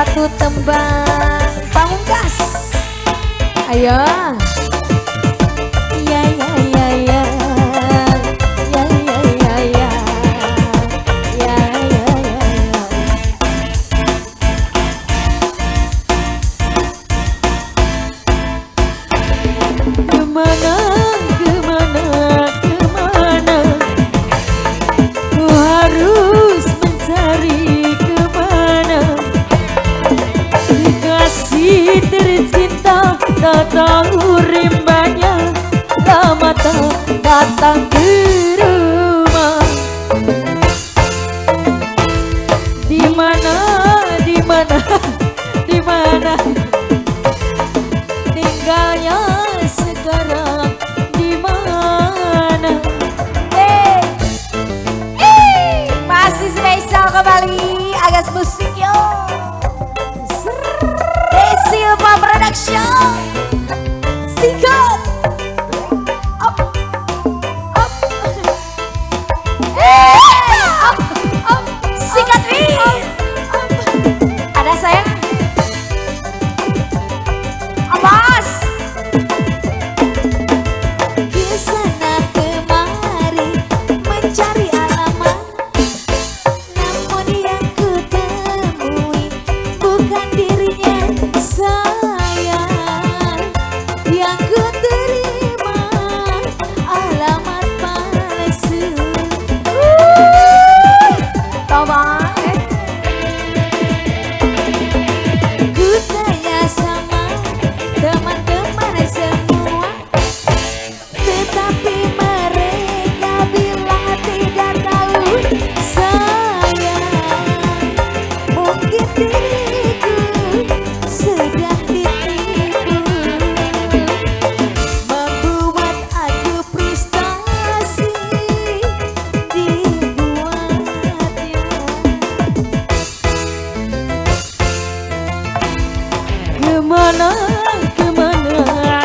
satu tembang pamungkas. Ayo. Ya ya ya ya. Ya ya ya ya. Ya ya ya ya. Kemana, kemana, kemana ku harus mencari kemana kasih tercinta tak tahu rimbanya lama tak datang ke rumah. Di mana, di mana, di mana tinggalnya sekarang, di mana? Masih spesial kembali Agas Musik yo. Silva Production. Singkat. Up. Up. Up. Up. Singkat win. Ada sayang. Awas. Kesana kemari mencari alamat, namun yang ku temui bukan dirinya. Sayang, yang ku terima alamat palsu. Toba. Ku tanya sama teman-teman semua, tetapi mereka bilang tidak tahu. Sayang, mungkin diriku sudah ditipu, membuat aku frustasi dibuatnya. Kemana, kemana,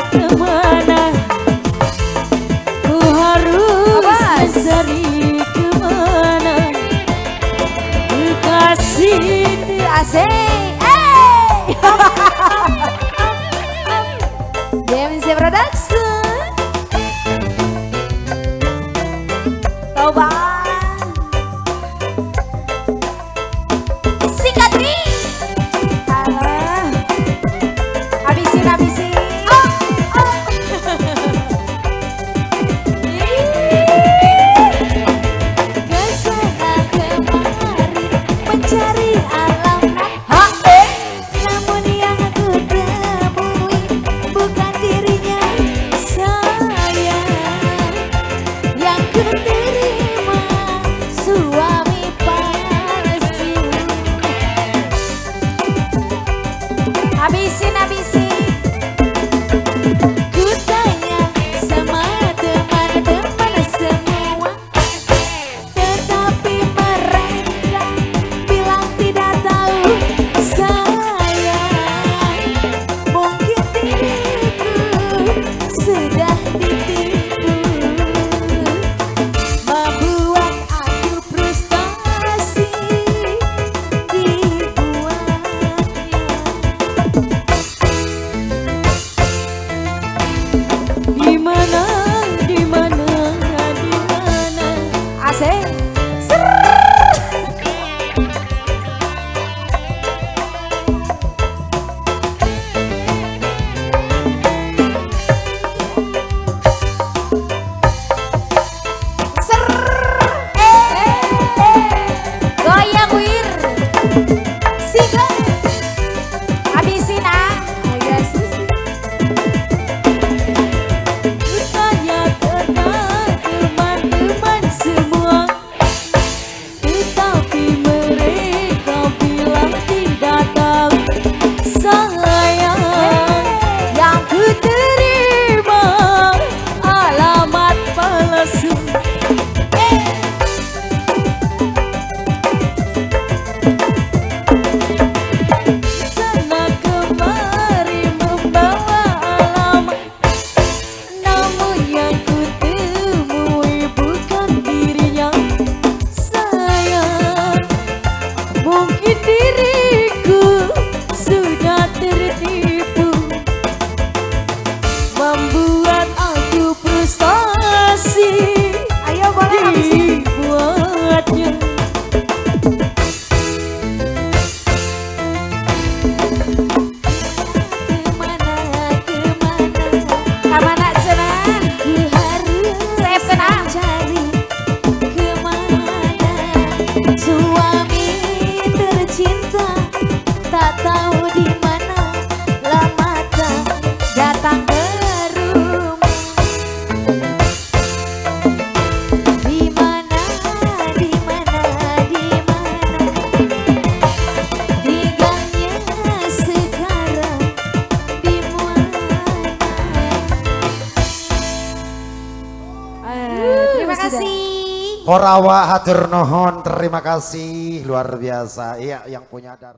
kemana ku harus mencari kemana kekasih asik. DMC Production. Toba. Singkat nih. Habisin, habisin. Kesana kemari mencari alamat, namun yang aku temui bukan dirinya. Sayang, yang ku terima suami palsu. Habisin, habisin. Ku tanya sama teman-teman semua, tetapi mereka bilang tidak tahu. Sayang, mungkin diriku sudah ditipu, membuat aku frustasi dibuatnya. Di mana, di mana, di mana? Asik. Goyang wir. Siga. Habisin ah. Yes. Tanya teman-teman semua, tetapi mereka bilang tidak tahu. Sayang, yang ku terima alamat palsu. Sana kemari membawa alamat, namun yang ku temui bukan dirinya. Sayang, mungkin diriku Korawa hatur nuhun, terima kasih luar biasa. Iya yang punya dar.